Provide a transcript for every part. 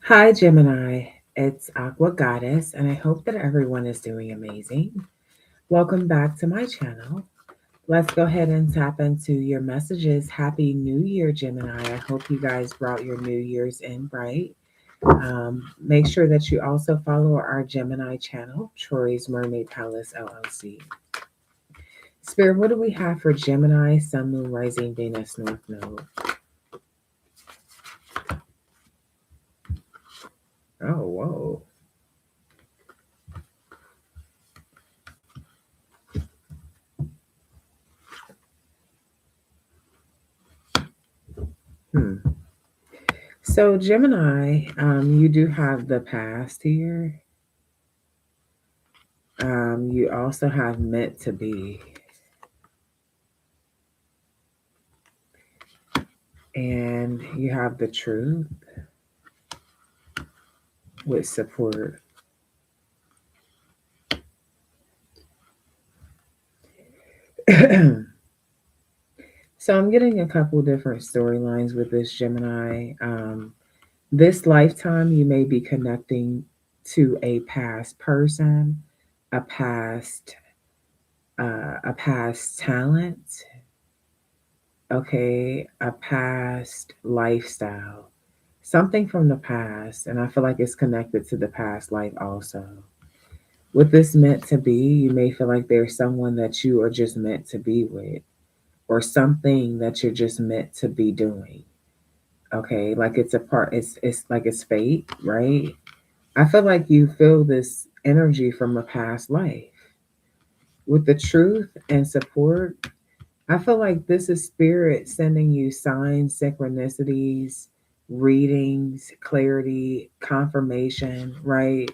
Hi, Gemini. It's Aqua Goddess, and I hope that everyone is doing amazing. Welcome back to my channel. Let's go ahead and tap into your messages. Happy New Year, Gemini. I hope you guys brought your New Year's in right. Make sure that you also follow our Gemini channel, Troy's Mermaid Palace LLC. Spirit, what do we have for Gemini, Sun, Moon, Rising, Venus, North Node? Oh, whoa. Hmm. So, Gemini, you do have the past here. You also have meant to be, and you have the truth with support. So, I'm getting a couple different storylines with this Gemini. This lifetime, you may be connecting to a past person, a past talent, okay, a past lifestyle, something from the past, and I feel like it's connected to the past life also. With this meant to be, you may feel like there's someone that you are just meant to be with, or something that you're just meant to be doing. Okay, like it's a part. It's like it's fate, right? I feel like you feel this energy from a past life. With the truth and support, I feel like this is spirit sending you signs, synchronicities, readings, clarity, confirmation, right?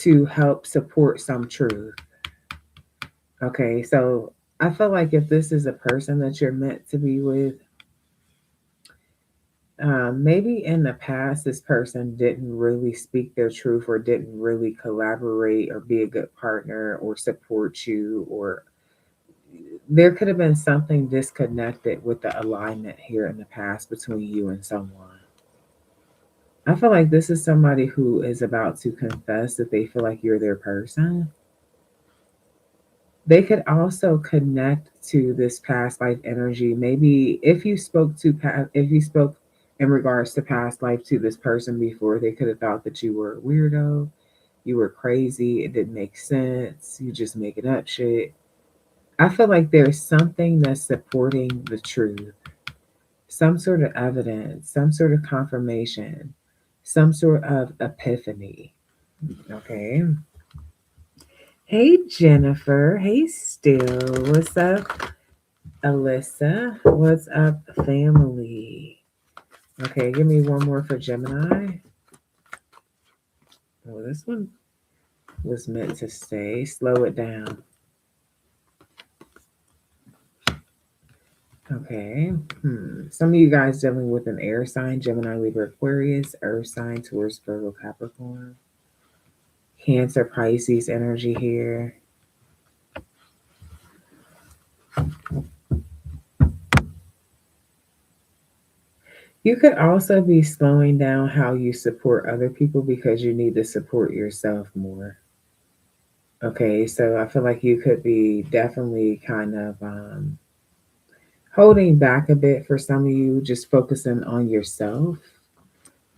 To help support some truth. Okay, so I feel like if this is a person that you're meant to be with, maybe in the past this person didn't really speak their truth or didn't really collaborate or be a good partner or support you, or there could have been something disconnected with the alignment here in the past between you and someone. I feel like this is somebody who is about to confess that they feel like you're their person. They could also connect to this past life energy. Maybe if you spoke in regards to past life to this person before, they could have thought that you were a weirdo, you were crazy, it didn't make sense, you just making up shit. I feel like there's something that's supporting the truth, some sort of evidence, some sort of confirmation, some sort of epiphany. Okay. Hey Jennifer. Hey Still. What's up? Alyssa, what's up, family? Okay, give me one more for Gemini. Oh, this one was meant to stay. Slow it down. Okay. Some of you guys dealing with an air sign, Gemini, Libra, Aquarius, Earth sign, Taurus, Virgo, Capricorn, Cancer, Pisces energy here. You could also be slowing down how you support other people because you need to support yourself more. Okay, so I feel like you could be definitely kind of holding back a bit for some of you, just focusing on yourself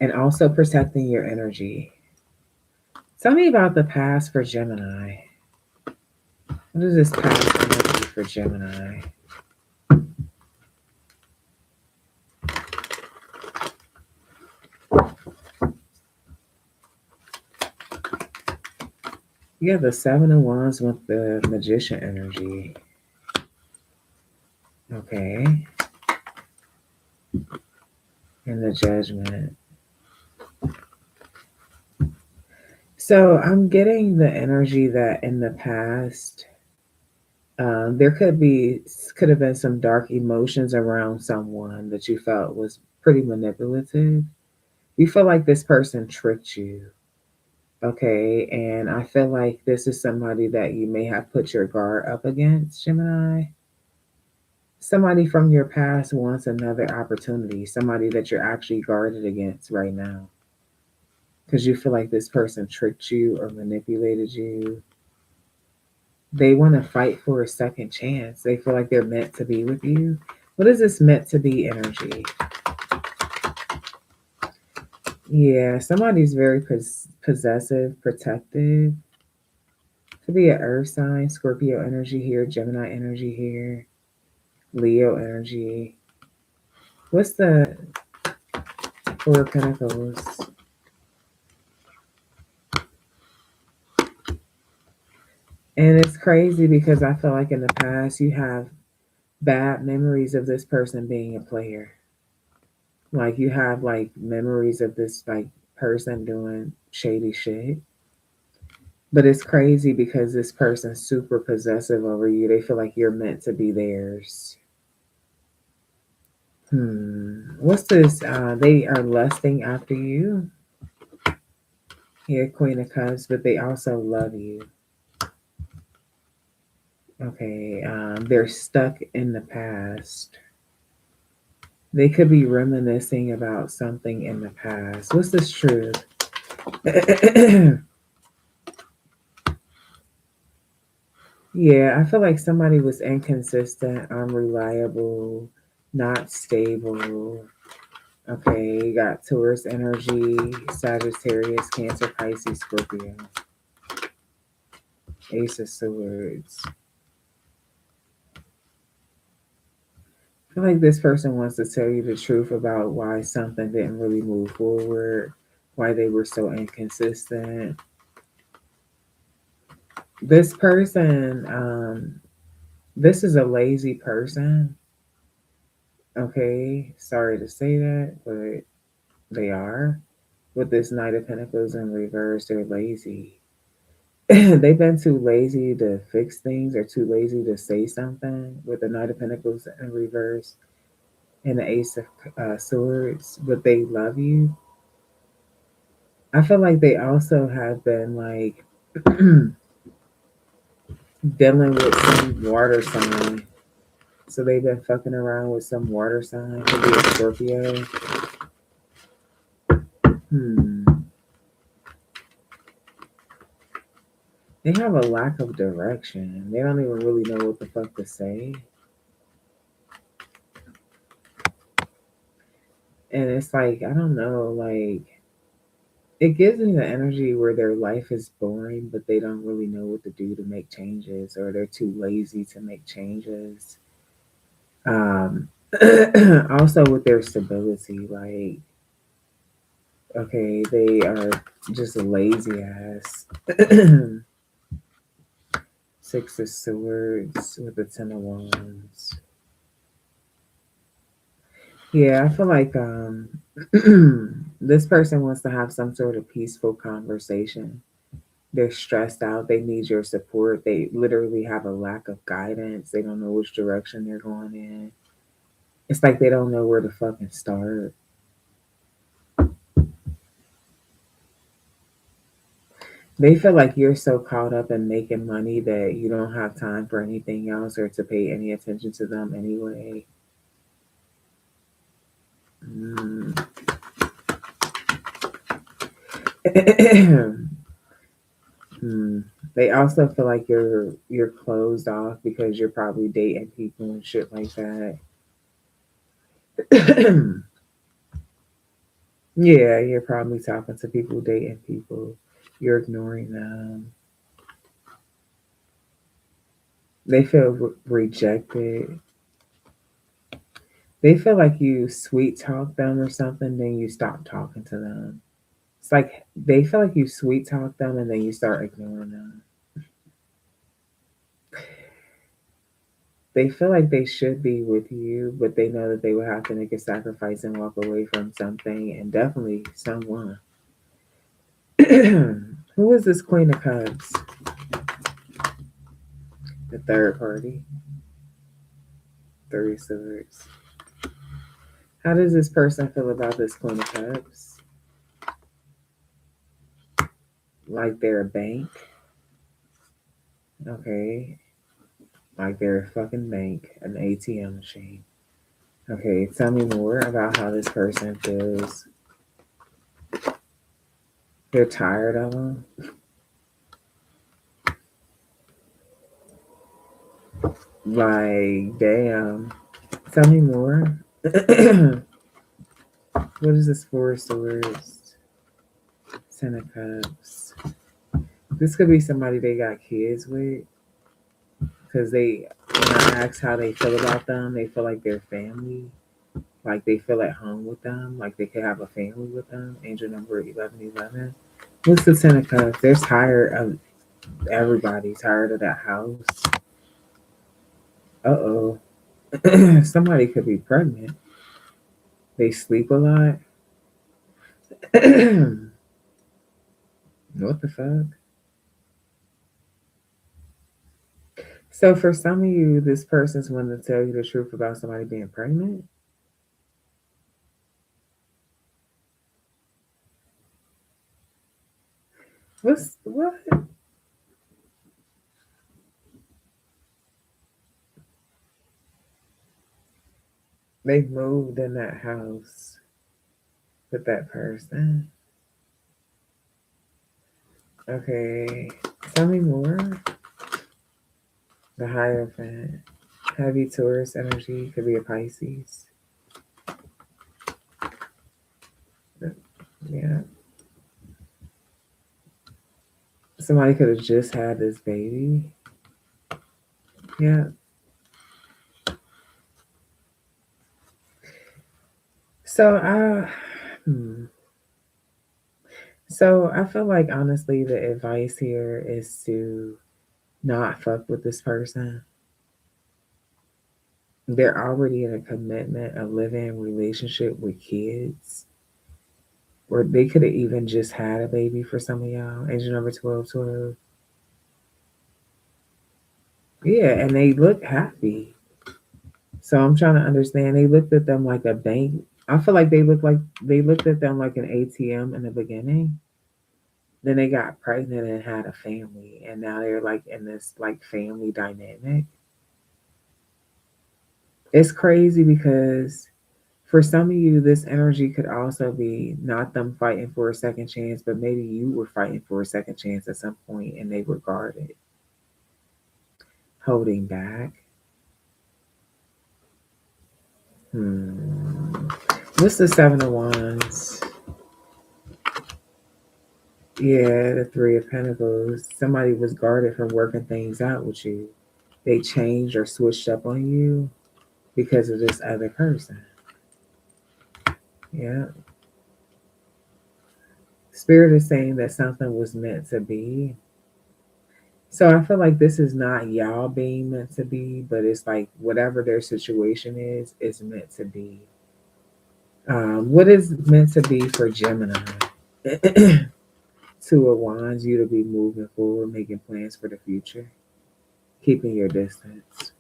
and also protecting your energy. Tell me about the past for Gemini. What is this past energy for Gemini? You have the Seven of Wands with the Magician energy. Okay. And the Judgment. So I'm getting the energy that in the past, there could have been some dark emotions around someone that you felt was pretty manipulative. You feel like this person tricked you, okay? And I feel like this is somebody that you may have put your guard up against, Gemini. Somebody from your past wants another opportunity, somebody that you're actually guarded against right now. because you feel like this person tricked you or manipulated you. They want to fight for a second chance. They feel like they're meant to be with you. What is this meant to be energy? Yeah, somebody's very possessive, protective. Could be an earth sign, Scorpio energy here, Gemini energy here, Leo energy. What's the Four of Pentacles? And it's crazy because I feel like in the past you have bad memories of this person being a player. Like you have like memories of this like person doing shady shit. But it's crazy because this person's super possessive over you. They feel like you're meant to be theirs. What's this? They are lusting after you. Yeah, Queen of Cups, but they also love you. Okay, they're stuck in the past. They could be reminiscing about something in the past. What's this truth? Yeah, I feel like somebody was inconsistent, unreliable, not stable. Okay, you got Taurus energy, Sagittarius, Cancer, Pisces, Scorpio, Ace of Swords. I feel like this person wants to tell you the truth about why something didn't really move forward, why they were so inconsistent. This person, this is a lazy person. Okay, sorry to say that, but they are. With this Knight of Pentacles in reverse, they're lazy. They've been too lazy to fix things or too lazy to say something with the Knight of Pentacles in reverse and the Ace of Swords, but they love you. I feel like they also have been like dealing with some water sign. So they've been fucking around with some water sign. Could be a Scorpio. Hmm. They have a lack of direction. They don't even really know what the fuck to say. And it's like, I don't know, like it gives me the energy where their life is boring, but they don't really know what to do to make changes, or they're too lazy to make changes. Um, also with their stability, like okay, they are just lazy ass. Six of Swords with the Ten of Wands. Yeah, I feel like this person wants to have some sort of peaceful conversation. They're stressed out. They need your support. They literally have a lack of guidance. They don't know which direction they're going in. It's like they don't know where to fucking start. They feel like you're so caught up in making money that you don't have time for anything else or to pay any attention to them anyway. Mm. Hmm. They also feel like you're closed off because you're probably dating people and shit like that. Yeah, you're probably talking to people, dating people. You're ignoring them. They feel rejected. They feel like you sweet talk them or something, then you stop talking to them. It's like they feel like you sweet talk them and then you start ignoring them. They feel like they should be with you, but they know that they will have to make a sacrifice and walk away from something and definitely someone. Who is this Queen of Cups? The third party. Three Swords. How does this person feel about this Queen of Cups? Like they're a bank. Okay. Like they're a fucking bank, an ATM machine. Okay, tell me more about how this person feels. They're tired of them. Like, damn. Tell me more. What is this Four of Swords? Ten of Cups. This could be somebody they got kids with. Because when I ask how they feel about them, they feel like they're family. Like they feel at home with them. Like they could have a family with them. Angel number 1111. What's the Ten of Cups? They're tired of everybody. Tired of that house. Uh-oh. Somebody could be pregnant. They sleep a lot. What the fuck? So for some of you, this person's wanting to tell you the truth about somebody being pregnant. What? They moved in that house with that person. Okay. Tell me more. The Hierophant. Heavy Taurus energy could be a Pisces. Yeah. Somebody could have just had this baby. Yeah. So hmm. So I feel like honestly the advice here is to not fuck with this person. They're already in a commitment, a living relationship with kids. Or they could have even just had a baby for some of y'all. Angel number 1212. Yeah, and they look happy. So I'm trying to understand. They looked at them like a bank. I feel like they looked at them like an ATM in the beginning. Then they got pregnant and had a family, and now they're like in this like family dynamic. It's crazy because for some of you, this energy could also be not them fighting for a second chance, but maybe you were fighting for a second chance at some point and they regarded holding back. Hmm. What's the Seven of Wands? Yeah, the Three of Pentacles. Somebody was guarded from working things out with you. They changed or switched up on you because of this other person. Yeah. Spirit is saying that something was meant to be. So I feel like this is not y'all being meant to be, but it's like whatever their situation is meant to be. What is meant to be for Gemini? Two of Wands, you to be moving forward, making plans for the future, keeping your distance.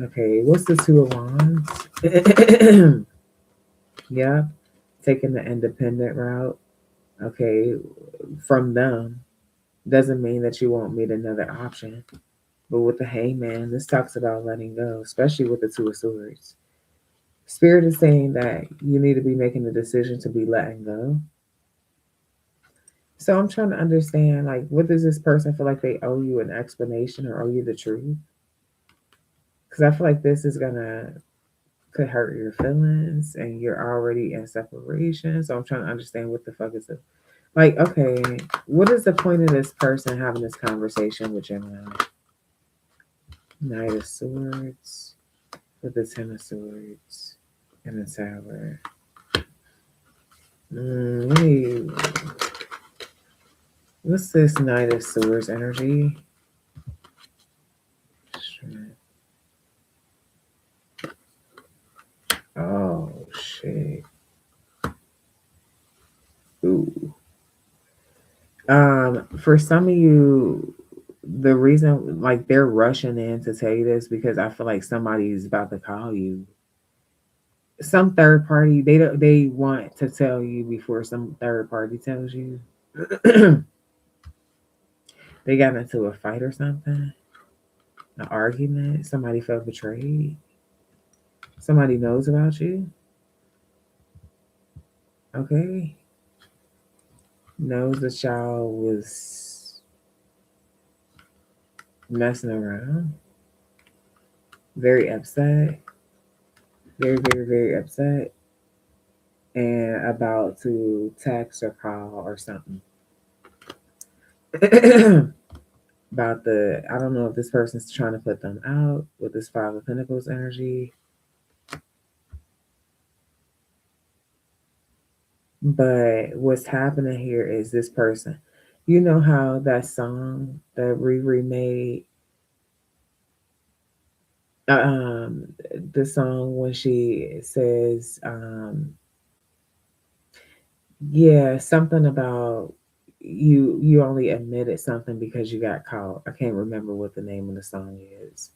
Okay, what's the Two of Wands? Yeah, taking the independent route. Okay, from them doesn't mean that you won't meet another option. But with the Hangman, this talks about letting go, especially with the Two of Swords. Spirit is saying that you need to be making the decision to be letting go. So I'm trying to understand, like, what does this person feel like they owe you an explanation or owe you the truth? Because I feel like this is gonna could hurt your feelings, and you're already in separation. So I'm trying to understand what the fuck is it. Like, okay, what is the point of this person having this conversation with Gemini? Knight of Swords with the Ten of Swords and the Tower. What's this Knight of Swords energy? Oh shit. Ooh. For some of you, the reason like they're rushing in to tell you this because I feel like somebody's about to call you. Some third party, they want to tell you before some third party tells you. They got into a fight or something, an argument, somebody felt betrayed, somebody knows about you. Okay. knows the child was messing around, very upset, very, very, very upset, and about to text or call or something. About I don't know if this person's trying to put them out with this Five of Pentacles energy, but what's happening here is this person, you know how that song that Riri made, um, the song when she says, yeah, something about you only admitted something because you got caught. I can't remember what the name of the song is.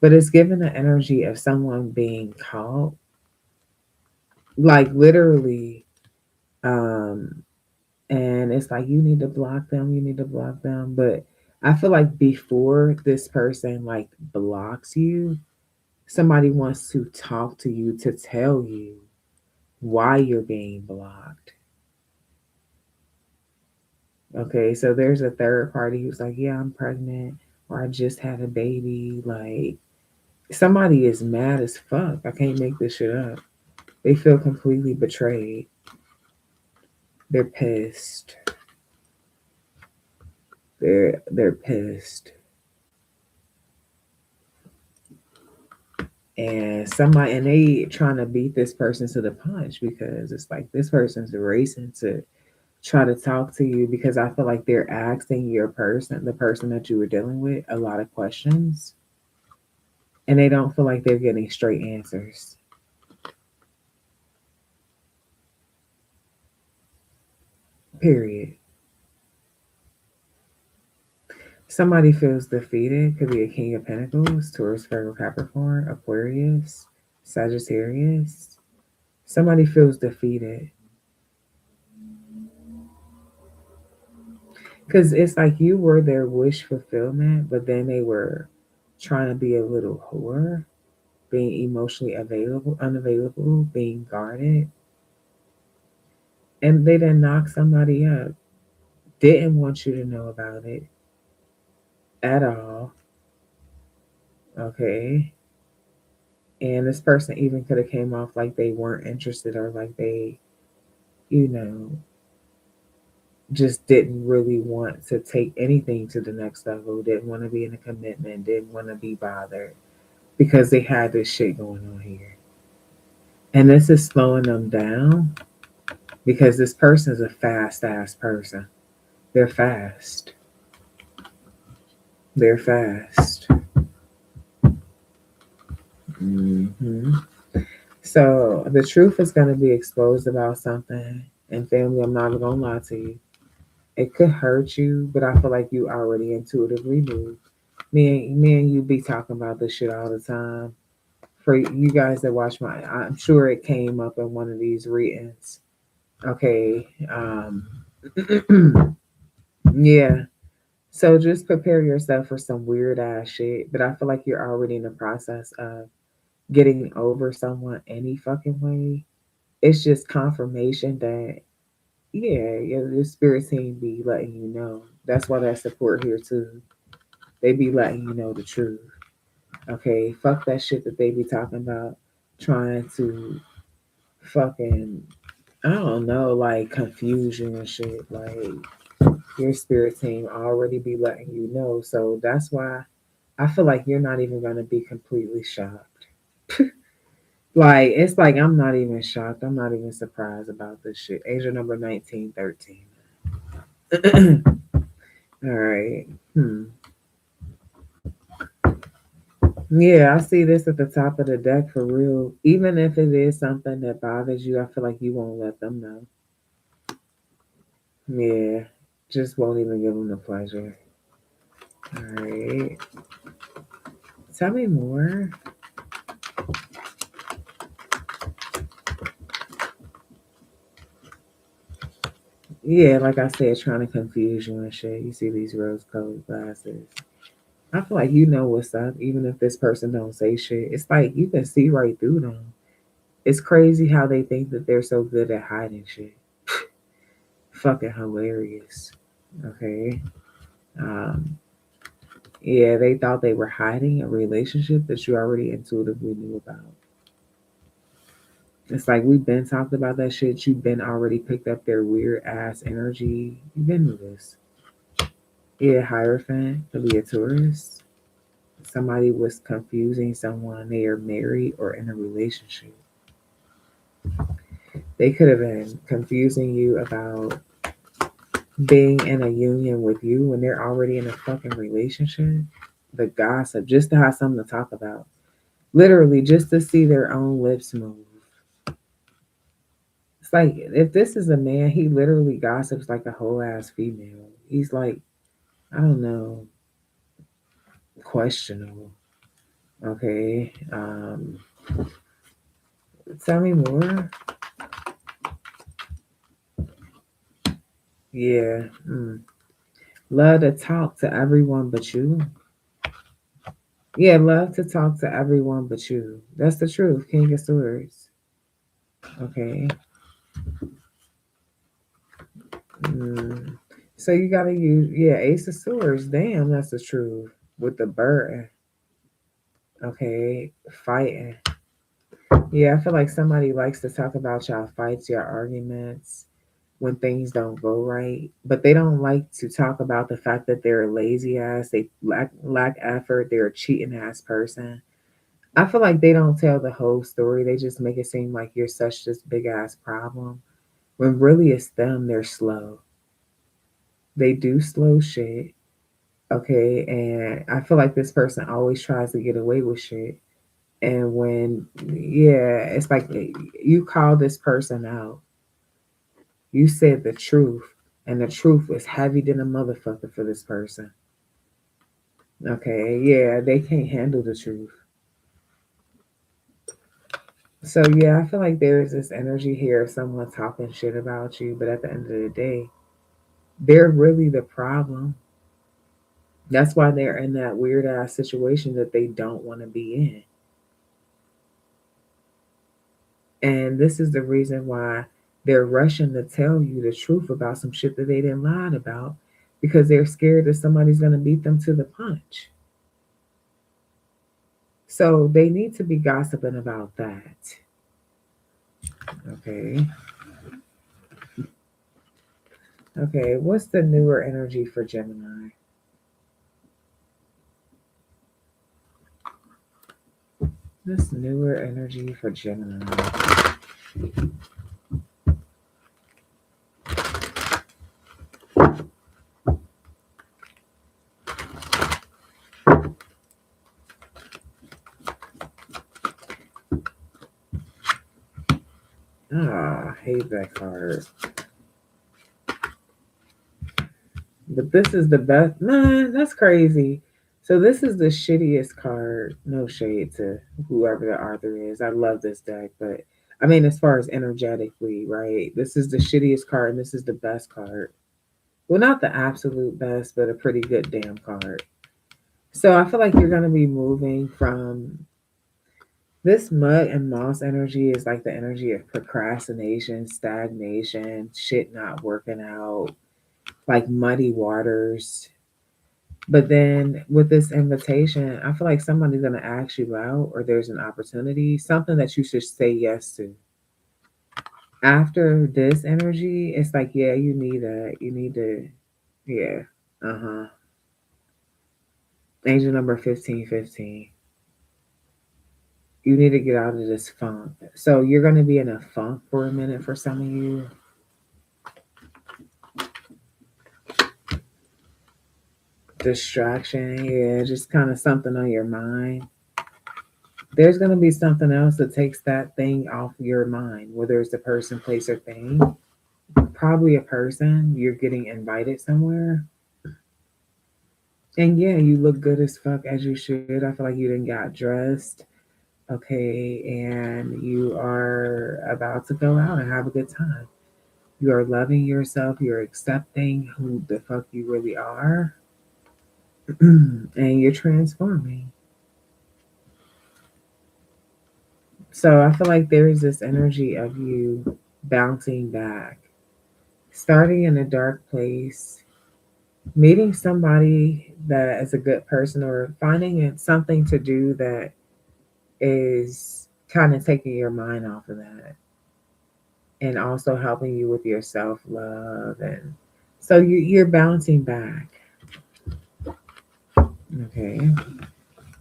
But it's given the energy of someone being caught, like literally, um, and it's like you need to block them, you need to block them. But I feel like before this person like blocks you, somebody wants to talk to you to tell you why you're being blocked. Okay, so there's a third party who's like, yeah, I'm pregnant, or I just had a baby. Like, somebody is mad as fuck. I can't make this shit up. They feel completely betrayed. They're pissed. They're pissed. And somebody, and they trying to beat this person to the punch because it's like this person's racing to try to talk to you because I feel like they're asking the person that you were dealing with, a lot of questions, and they don't feel like they're getting straight answers. Period. Somebody feels defeated. Could be a King of Pentacles, Taurus, Virgo, Capricorn, Aquarius, Sagittarius. Somebody feels defeated because it's like you were their wish fulfillment, but then they were trying to be a little whore, being emotionally available, unavailable, being guarded, and they didn't knock somebody up. Didn't want you to know about it at all. Okay. And this person even could have came off like they weren't interested or like they, you know, just didn't really want to take anything to the next level, didn't want to be in a commitment, didn't want to be bothered because they had this shit going on here. And this is slowing them down because this person is a fast ass person. They're fast. They're fast. Hmm. So the truth is going to be exposed about something. And family, I'm not even going to lie to you. It could hurt you, but I feel like you already intuitively knew. Me and you be talking about this shit all the time. For you guys that watch I'm sure it came up in one of these readings. Okay. Yeah. So just prepare yourself for some weird ass shit. But I feel like you're already in the process of getting over someone any fucking way. It's just confirmation that yeah, your spirit team be letting you know. That's why that support here too. They be letting you know the truth. Okay, fuck that shit that they be talking about, trying to fucking I don't know, like confusion and shit. Like your spirit team already be letting you know. So that's why I feel like you're not even gonna be completely shocked. Like it's like I'm not even shocked. I'm not even surprised about this shit. Asia number 1913. All right. Yeah, I see this at the top of the deck for real. Even if it is something that bothers you, I feel like you won't let them know. Yeah, just won't even give them the pleasure. All right. Tell me more. Yeah, like I said, trying to confuse you and shit. You see these rose-colored glasses. I feel like you know what's up, even if this person don't say shit. It's like you can see right through them. It's crazy how they think that they're so good at hiding shit. fucking hilarious. Okay. Um, yeah, they thought they were hiding a relationship that you already intuitively knew about. It's like we've been talked about that shit. You've been already picked up their weird ass energy. You've been with this. Yeah, Hierophant could be a tourist. Somebody was confusing someone they are married or in a relationship. They could have been confusing you about being in a union with you when they're already in a fucking relationship. The gossip, just to have something to talk about. Literally, just to see their own lips move. It's like, if this is a man, he literally gossips like a whole ass female. He's like, I don't know, questionable. Okay. Tell me more. Yeah. Love to talk to everyone but you. Yeah, love to talk to everyone but you. That's the truth. King of Swords. Okay. Mm. So you gotta use, yeah, Ace of Swords. Damn, that's the truth. With the bird. Okay. Fighting. Yeah, I feel like somebody likes to talk about y'all fights, your arguments, when things don't go right, but they don't like to talk about the fact that they're a lazy ass, they lack effort, they're a cheating ass person. I feel like they don't tell the whole story. They just make it seem like you're such this big ass problem. When really it's them, they're slow. They do slow shit. Okay, and I feel like this person always tries to get away with shit. And when, yeah, it's like you call this person out. You said the truth, and the truth was heavy than a motherfucker for this person. Okay, yeah, they can't handle the truth. So yeah, I feel like there is this energy here of someone talking shit about you, but at the end of the day, they're really the problem. That's why they're in that weird ass situation that they don't want to be in. And this is the reason why they're rushing to tell you the truth about some shit that they didn't lie about because they're scared that somebody's going to beat them to the punch. So they need to be gossiping about that. Okay. Okay. What's the newer energy for Gemini? This newer energy for Gemini. Ah, I hate that card. But this is the best. Man, that's crazy. So this is the shittiest card. No shade to whoever the author is. I love this deck, but I mean, as far as energetically, right? This is the shittiest card, and this is the best card. Well, not the absolute best, but a pretty good damn card. So I feel like you're gonna be moving from this mud and moss energy is like the energy of procrastination, stagnation, shit not working out, like muddy waters. But then with this invitation, I feel like somebody's gonna ask you out, or there's an opportunity, something that you should say yes to. After this energy, it's like, yeah, you need that. You need to, yeah, uh-huh. Angel number 1515. You need to get out of this funk. So you're gonna be in a funk for a minute for some of you. Distraction, yeah, just kind of something on your mind. There's gonna be something else that takes that thing off your mind, whether it's a person, place, or thing. Probably a person. You're getting invited somewhere. And yeah, you look good as fuck as you should. I feel like you didn't got dressed. Okay, and you are about to go out and have a good time. You are loving yourself, you're accepting who the fuck you really are, and you're transforming. So I feel like there is this energy of you bouncing back starting in a dark place, meeting somebody that is a good person, or finding it something to do that is kind of taking your mind off of that, and also helping you with your self love. And so you're bouncing back. Okay.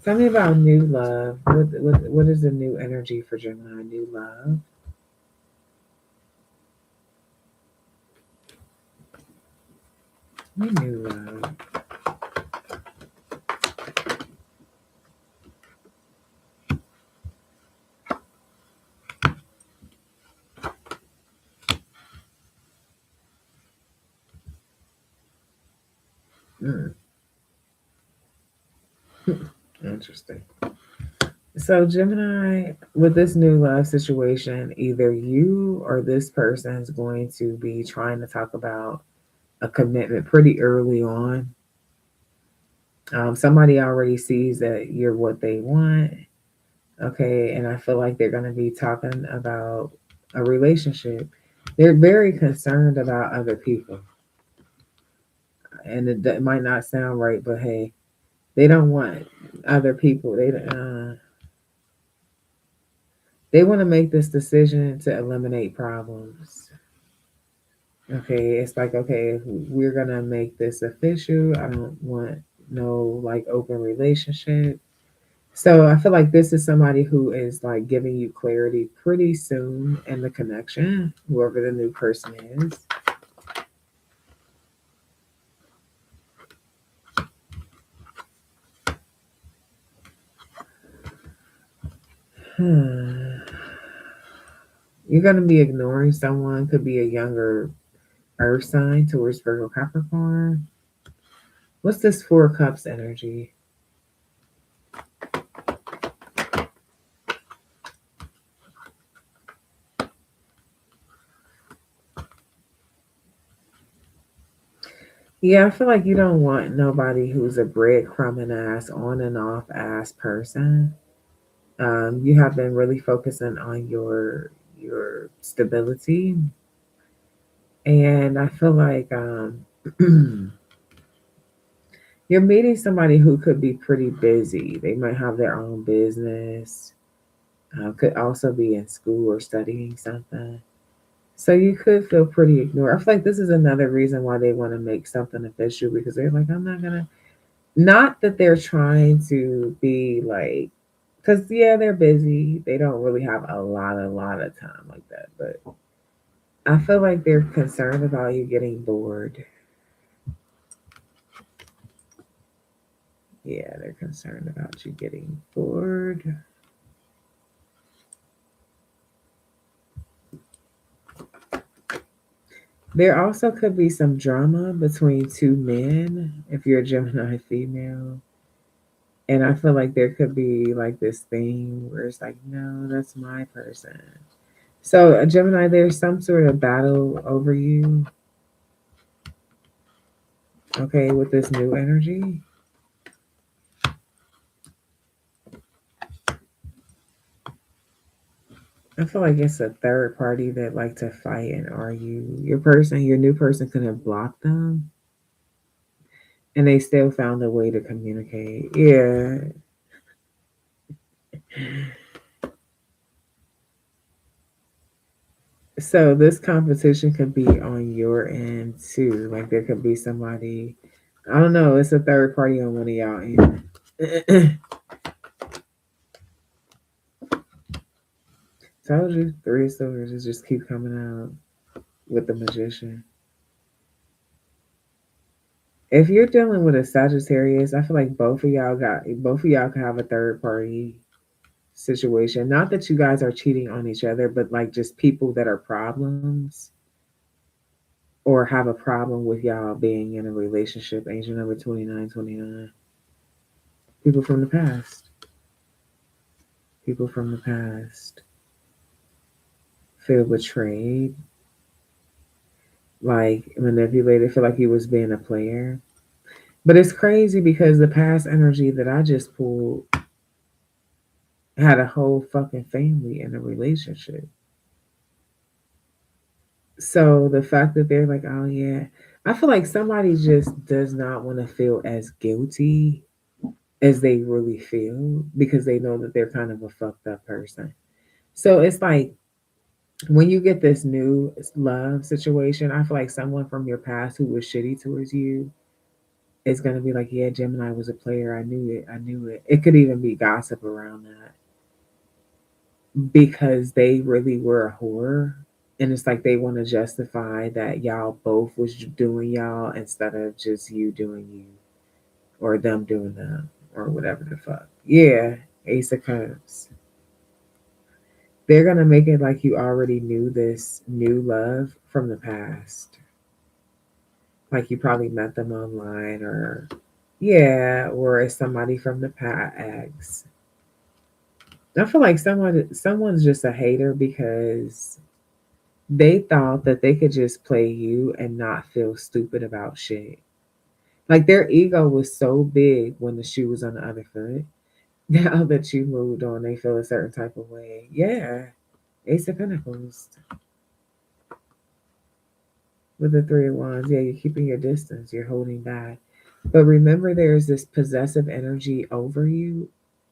Tell me about new love. What is the new energy for Gemini? New love. New love. Mm, interesting. So Gemini, with this new love situation, either you or this person is going to be trying to talk about a commitment pretty early on. Somebody already sees that you're what they want. Okay, and I feel like they're going to be talking about a relationship. They're very concerned about other people, and it might not sound right, but hey, they don't want other people. They want to make this decision to eliminate problems. Okay, it's like, okay, we're gonna make this official. I don't want no like open relationship. So I feel like this is somebody who is like giving you clarity pretty soon in the connection, whoever the new person is. You're gonna be ignoring someone, could be a younger earth sign towards Virgo Capricorn. What's this Four of Cups energy? Yeah, I feel like you don't want nobody who's a breadcrumbing ass, on and off ass person. You have been really focusing on your stability, and I feel like you're meeting somebody who could be pretty busy. They might have their own business. Could also be in school or studying something. So you could feel pretty ignored. I feel like this is another reason why they want to make something official, because they're like, I'm not gonna. Not that they're trying to be like, because yeah, they're busy. They don't really have a lot of time like that. But I feel like they're concerned about you getting bored. Yeah, they're concerned about you getting bored. There also could be some drama between two men if you're a Gemini female. And I feel like there could be like this thing where it's like, no, that's my person. So, a Gemini, there's some sort of battle over you, okay, with this new energy. I feel like it's a third party that like to fight and argue. Your new person could have blocked them, and they still found a way to communicate. Yeah. So this competition could be on your end too. Like there could be somebody, I don't know, it's a third party on one of y'all end. Told you, three of swords just keep coming out with the magician. If you're dealing with a Sagittarius, I feel like both of y'all can have a third party situation. Not that you guys are cheating on each other, but like just people that are problems or have a problem with y'all being in a relationship. Angel number 2929. People from the past. People from the past feel betrayed, like manipulated, feel like he was being a player. But it's crazy because the past energy that I just pulled had a whole fucking family in a relationship. So the fact that they're like, oh yeah, I feel like somebody just does not want to feel as guilty as they really feel because they know that they're kind of a fucked up person. So it's like when you get this new love situation, I feel like someone from your past who was shitty towards you is gonna be like, yeah, Gemini was a player. I knew it. I knew it. It could even be gossip around that because they really were a whore. And it's like they want to justify that y'all both was doing y'all instead of just you doing you or them doing them or whatever the fuck. Yeah, Ace of Cups. They're gonna make it like you already knew this new love from the past. Like you probably met them online or yeah, or it's somebody from the past. I feel like someone's just a hater because they thought that they could just play you and not feel stupid about shit. Like their ego was so big when the shoe was on the other foot. Now that you moved on, they feel a certain type of way. Yeah, Ace of Pentacles with the Three of Wands. Yeah, you're keeping your distance. You're holding back. But remember, there's this possessive energy over you,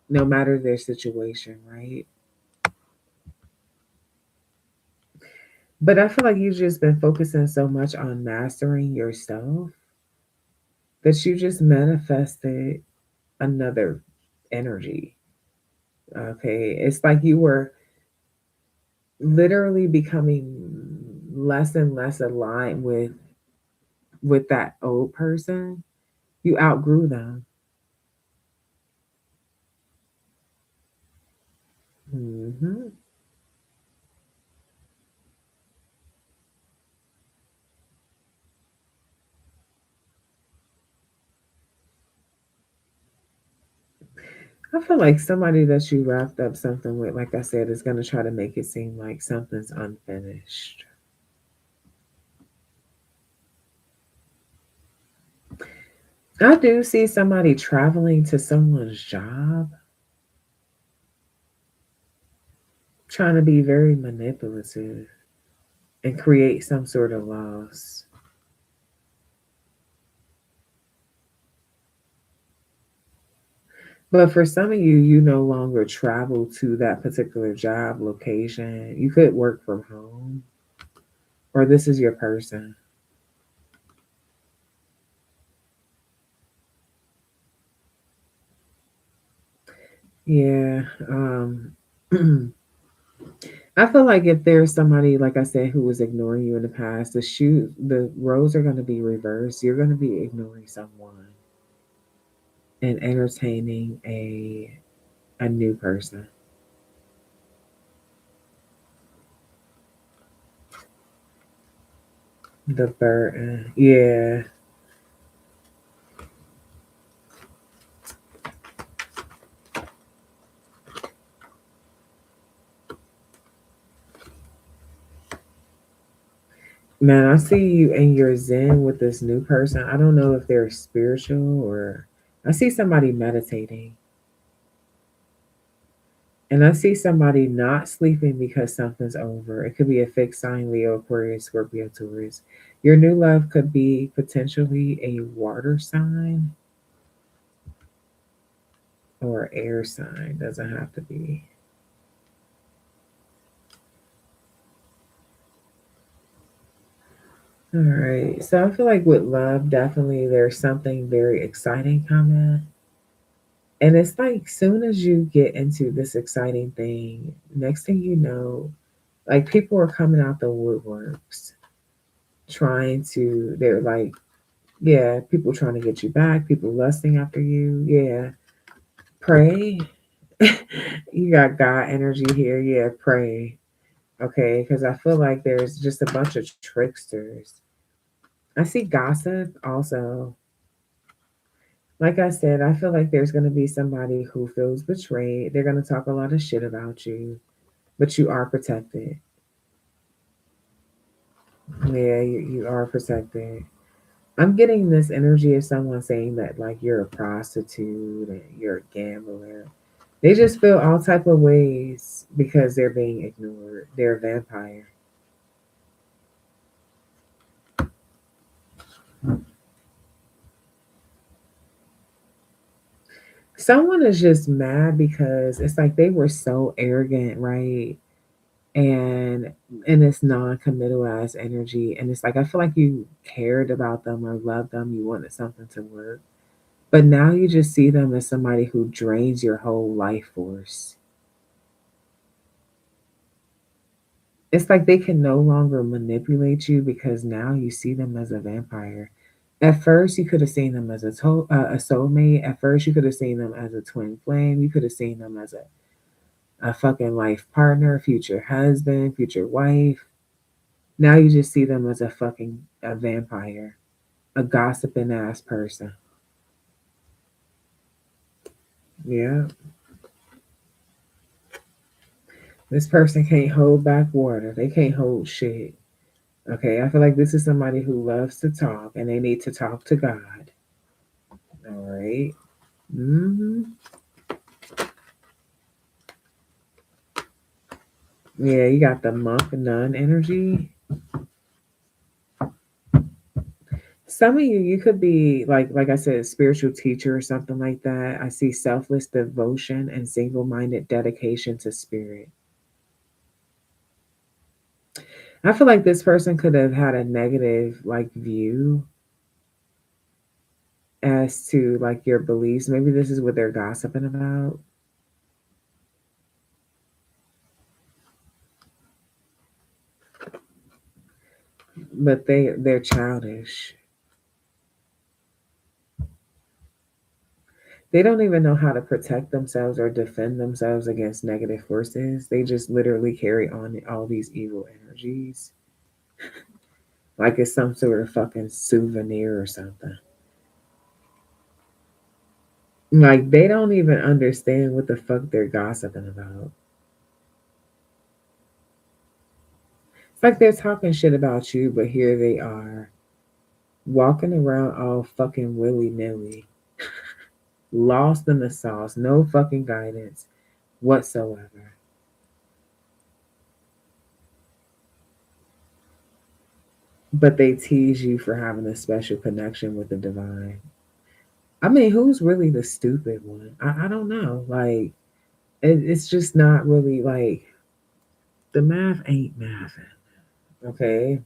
no matter their situation, right? But I feel like you've just been focusing so much on mastering yourself that you just manifested another energy. Okay. It's like you were literally becoming less and less aligned with that old person. You outgrew them. Hmm. I feel like somebody that you wrapped up something with, like I said, is going to try to make it seem like something's unfinished. I do see somebody traveling to someone's job, trying to be very manipulative and create some sort of loss. But for some of you, you no longer travel to that particular job location. You could work from home, or this is your person. Yeah. I feel like if there's somebody, like I said, who was ignoring you in the past, the roles are going to be reversed. You're going to be ignoring someone and entertaining a new person. The burden, yeah, man. I see you in your zen with this new person. I don't know if they're spiritual or I see somebody meditating, and I see somebody not sleeping because something's over. It could be a fixed sign, Leo, Aquarius, Scorpio, Taurus. Your new love could be potentially a water sign or air sign. Doesn't have to be. All right. So I feel like with love, definitely there's something very exciting coming. And it's like soon as you get into this exciting thing, next thing you know, like people are coming out the woodworks trying to, they're like, yeah, people trying to get you back, people lusting after you. Yeah. Pray. You got God energy here. Yeah, pray. Okay. Because I feel like there's just a bunch of tricksters. I see gossip also. Like I said, I feel like there's going to be somebody who feels betrayed. They're going to talk a lot of shit about you, but you are protected. Yeah, you are protected. I'm getting this energy of someone saying that like you're a prostitute and you're a gambler. They just feel all type of ways because they're being ignored. They're a vampire. Someone is just mad because it's like they were so arrogant, right? And in this non-committal ass energy, and it's like I feel like you cared about them or loved them, you wanted something to work, but now you just see them as somebody who drains your whole life force. It's like they can no longer manipulate you because now you see them as a vampire. At first, you could have seen them as a soulmate. At first, you could have seen them as a twin flame. You could have seen them as a fucking life partner, future husband, future wife. Now you just see them as a vampire, a gossiping ass person. Yeah, this person can't hold back water. They can't hold shit. Okay, I feel like this is somebody who loves to talk and they need to talk to God. All right. Mm-hmm. Yeah, you got the monk nun energy. Some of you could be like I said, a spiritual teacher or something like that. I see selfless devotion and single-minded dedication to spirit. I feel like this person could have had a negative view as to your beliefs. Maybe this is what they're gossiping about, but they're childish. They don't even know how to protect themselves or defend themselves against negative forces. They just literally carry on all these evil energies like it's some sort of fucking souvenir or something. Like they don't even understand what the fuck they're gossiping about. It's like they're talking shit about you, but here they are walking around all fucking willy nilly, lost in the sauce, no fucking guidance whatsoever. But they tease you for having a special connection with the divine. I mean, who's really the stupid one? I don't know. It's just not really the math ain't mathing. Okay.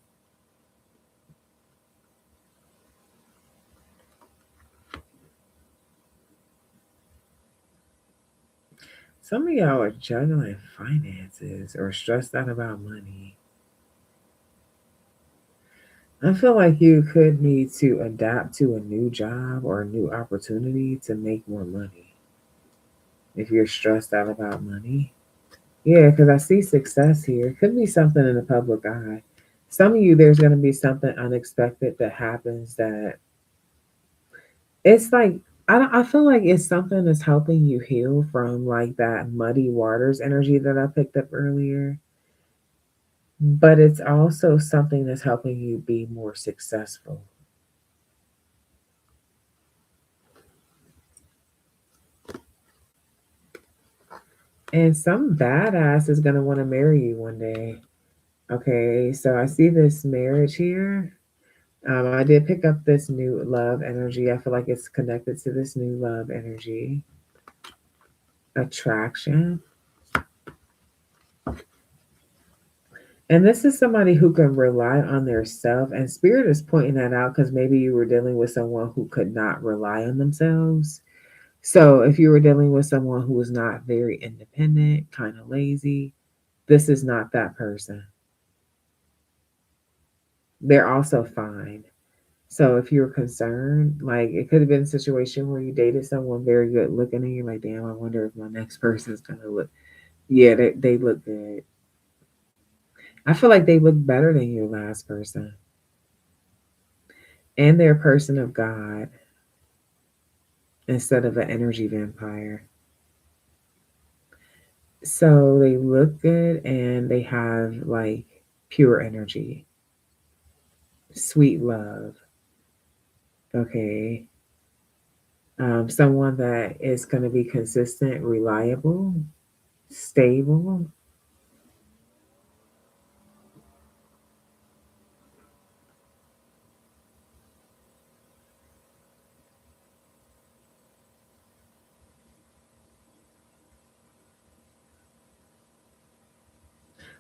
Some of y'all are juggling finances or stressed out about money. I feel like you could need to adapt to a new job or a new opportunity to make more money if you're stressed out about money. Yeah, because I see success here. It could be something in the public eye. Some of you, there's going to be something unexpected that happens that it's like, I feel like it's something that's helping you heal from that muddy waters energy that I picked up earlier. But it's also something that's helping you be more successful. And some badass is going to want to marry you one day. Okay, so I see this marriage here. I did pick up this new love energy. I feel like it's connected to this new love energy. Attraction. And this is somebody who can rely on their self. And Spirit is pointing that out because maybe you were dealing with someone who could not rely on themselves. So if you were dealing with someone who was not very independent, kind of lazy, this is not that person. They're also fine. So if you're concerned, it could have been a situation where you dated someone very good looking and you're like, damn, I wonder if my next person's gonna look. Yeah, they look good. I feel like they look better than your last person. And they're a person of God instead of an energy vampire. So they look good and they have pure energy, sweet love. Okay. Someone that is going to be consistent, reliable, stable.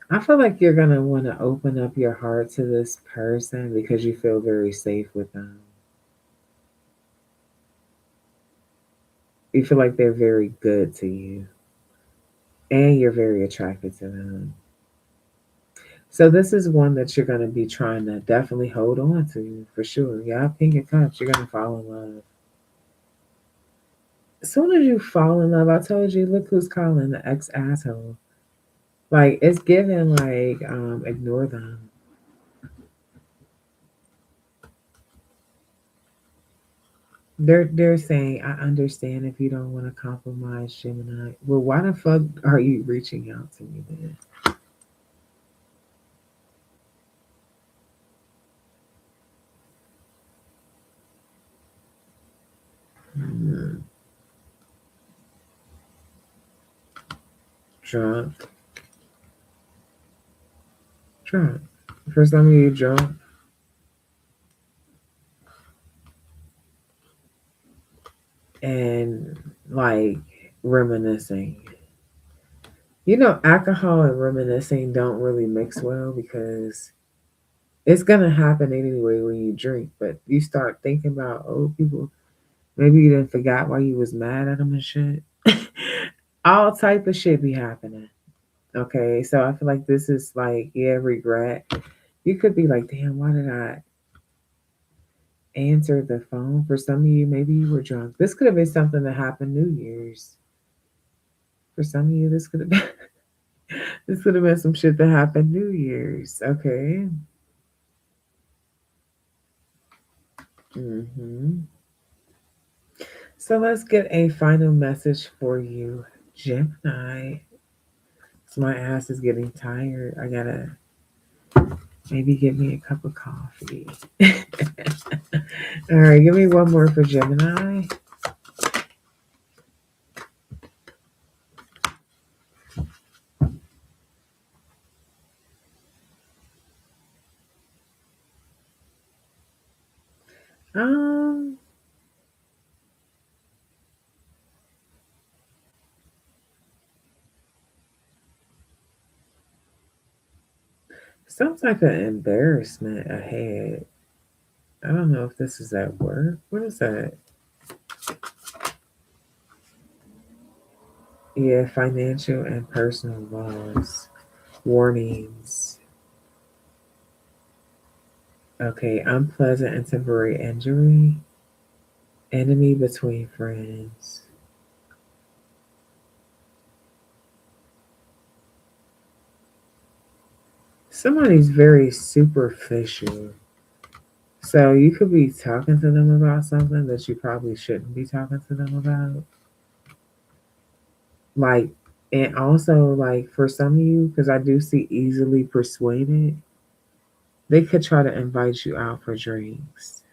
I feel like you're gonna want to open up your heart to this person because you feel very safe with them. You feel like they're very good to you and you're very attracted to them. So this is one that you're gonna be trying to definitely hold on to for sure. Yeah, King of Cups, you're gonna fall in love. As soon as you fall in love, I told you, look who's calling, the ex asshole. Like it's given like ignore them. They're saying, I understand if you don't want to compromise, Gemini. Well, why the fuck are you reaching out to me then? Hmm. Drunk. Drunk. For some of you drunk and like reminiscing. You know, alcohol and reminiscing don't really mix well because it's gonna happen anyway when you drink, but you start thinking about old people. Maybe you didn't forgot why you was mad at them and shit. All type of shit be happening. Okay, so I feel like this is like, yeah, regret. You could be like, damn, why did I answer the phone? For some of you, maybe you were drunk. This could have been something that happened New Year's. For some of you, this could have been this could have been some shit that happened New Year's. Okay. Hmm. So let's get a final message for you, Gemini. So my ass is getting tired. I gotta maybe get me a cup of coffee. All right, give me one more for Gemini. Um, some type of embarrassment ahead. I don't know if this is at work. What is that? Yeah, financial and personal loss. Warnings. Okay, unpleasant and temporary injury. Enemy between friends. Somebody's very superficial. So you could be talking to them about something that you probably shouldn't be talking to them about. Like, and also like for some of you, because I do see easily persuaded, they could try to invite you out for drinks.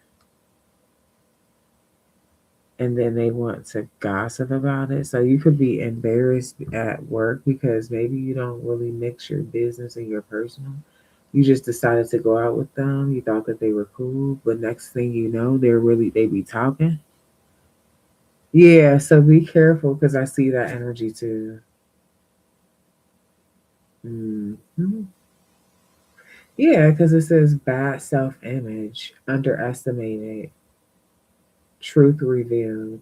And then they want to gossip about it. So you could be embarrassed at work because maybe you don't really mix your business and your personal. You just decided to go out with them. You thought that they were cool, but next thing you know, they be talking. Yeah, so be careful because I see that energy too. Hmm. Yeah, because it says bad self image, underestimated, truth revealed.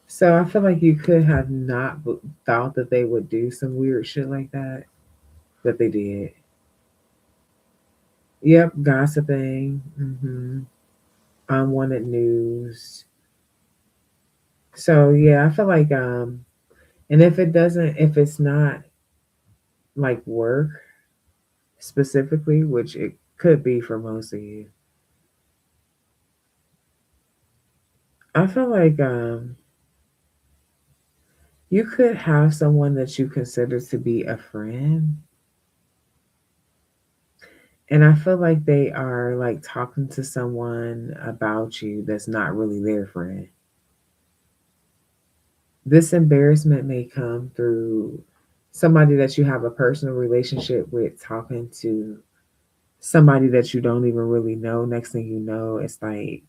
So I feel like you could have not thought that they would do some weird shit like that, but they did. Yep, gossiping, unwanted news. So yeah, I feel like and if it's not like work specifically, which it could be for most of you, I feel like you could have someone that you consider to be a friend, and I feel like they are like talking to someone about you that's not really their friend. This embarrassment may come through somebody that you have a personal relationship with talking to somebody that you don't even really know. Next thing you know, it's like,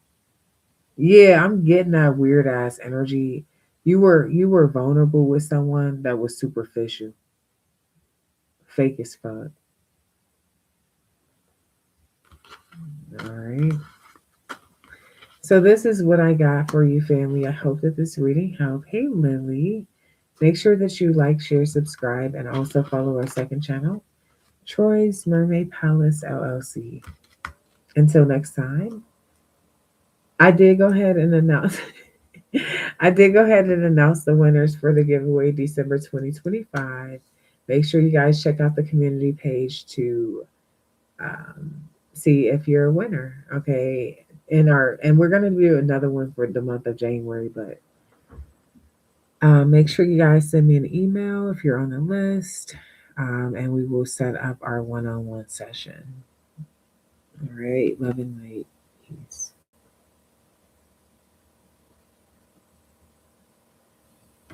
yeah, I'm getting that weird ass energy. You were vulnerable with someone that was superficial. fake as fuck. All right. So this is what I got for you, family. I hope that this reading helped. Hey, Lily. Make sure that you like, share, subscribe, and also follow our second channel, Troy's Mermaid Palace LLC. Until next time, I did go ahead and announce. I did go ahead and announce the winners for the giveaway December 2025. Make sure you guys check out the community page to um, see if you're a winner. Okay, and we're gonna do another one for the month of January, but make sure you guys send me an email if you're on the list, and we will set up our one-on-one session. All right, love and light.